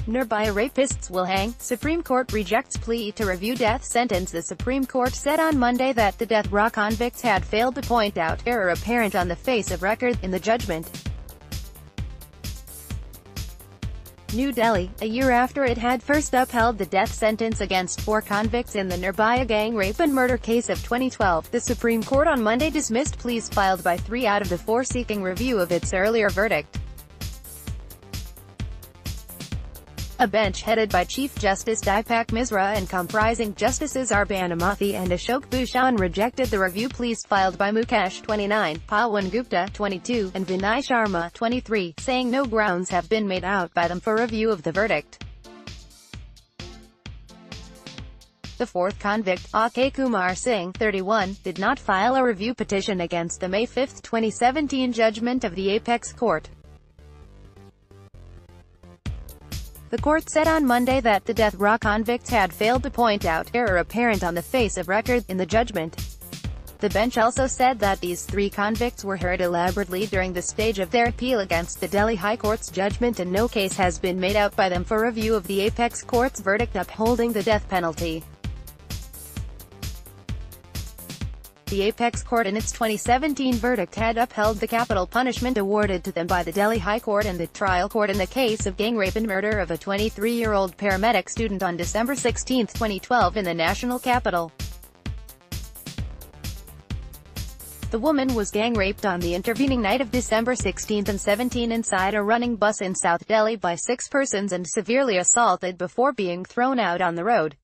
Nirbhaya Rapists will hang. Supreme Court rejects plea to review death sentence. The Supreme Court said on Monday that the death row convicts had failed to point out error apparent on the face of record in the judgment. New Delhi, a year after it had first upheld the death sentence against 4 convicts in the Nirbhaya gang rape and murder case of 2012, the Supreme Court on Monday dismissed pleas filed by 3 out of the 4 seeking review of its earlier verdict. A bench headed by Chief Justice Deepak Misra and comprising Justices Arbana Mathi and Ashok Bhushan rejected the review pleas filed by Mukesh, 29, Pawan Gupta, 22, and Vinay Sharma, 23, saying no grounds have been made out by them for review of the verdict. The 4th convict, Akshay Kumar Singh, 31, did not file a review petition against the May 5, 2017 judgment of the Apex Court. The court said on Monday that the death row convicts had failed to point out error apparent on the face of record in the judgment. The bench also said that these 3 convicts were heard elaborately during the stage of their appeal against the Delhi High Court's judgment, and no case has been made out by them for review of the Apex Court's verdict upholding the death penalty. The Apex Court in its 2017 verdict had upheld the capital punishment awarded to them by the Delhi High Court and the trial court in the case of gang rape and murder of a 23-year-old paramedic student on December 16, 2012 in the national capital. The woman was gang raped on the intervening night of December 16 and 17 inside a running bus in South Delhi by 6 persons and severely assaulted before being thrown out on the road.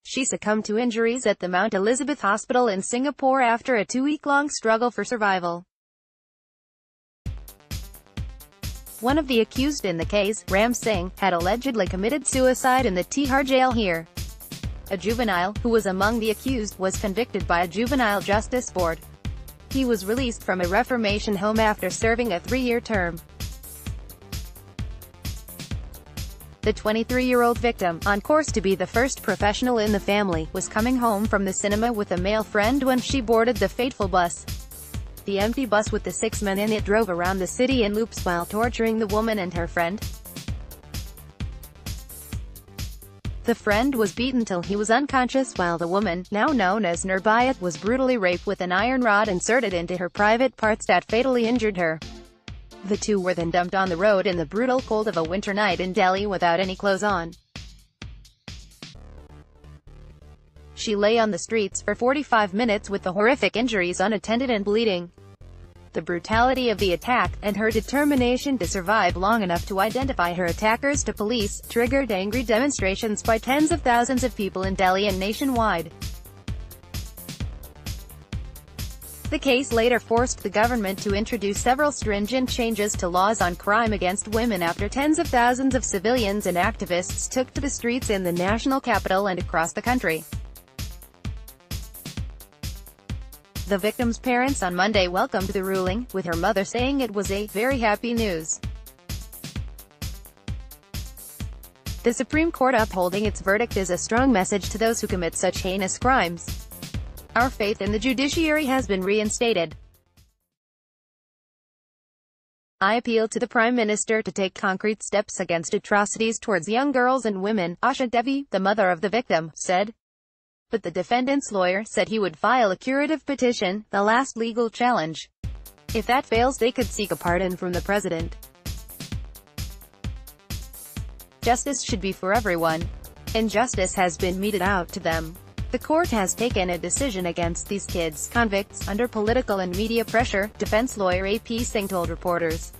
She succumbed to injuries at the Mount Elizabeth Hospital in Singapore after a 2-week-long struggle for survival. One of the accused in the case, Ram Singh, had allegedly committed suicide in the Tihar jail here. A juvenile, who was among the accused, was convicted by a juvenile justice board. He was released from a reformation home after serving a 3-year term. The 23-year-old victim, on course to be the first professional in the family, was coming home from the cinema with a male friend when she boarded the fateful bus. The empty bus with the 6 men in it drove around the city in loops while torturing the woman and her friend. The friend was beaten till he was unconscious, while the woman, now known as Nirbhaya, was brutally raped with an iron rod inserted into her private parts that fatally injured her. The 2 were then dumped on the road in the brutal cold of a winter night in Delhi without any clothes on. She lay on the streets for 45 minutes with the horrific injuries unattended and bleeding. The brutality of the attack, and her determination to survive long enough to identify her attackers to police, triggered angry demonstrations by tens of thousands of people in Delhi and nationwide. The case later forced the government to introduce several stringent changes to laws on crime against women after tens of thousands of civilians and activists took to the streets in the national capital and across the country. The victim's parents on Monday welcomed the ruling, with her mother saying it was a very happy news. The Supreme Court upholding its verdict is a strong message to those who commit such heinous crimes. Our faith in the judiciary has been reinstated. I appeal to the Prime Minister to take concrete steps against atrocities towards young girls and women, Asha Devi, the mother of the victim, said. But the defendant's lawyer said he would file a curative petition, the last legal challenge. If that fails, they could seek a pardon from the president. Justice should be for everyone. Injustice has been meted out to them. The court has taken a decision against these kids, convicts, under political and media pressure, defense lawyer AP Singh told reporters.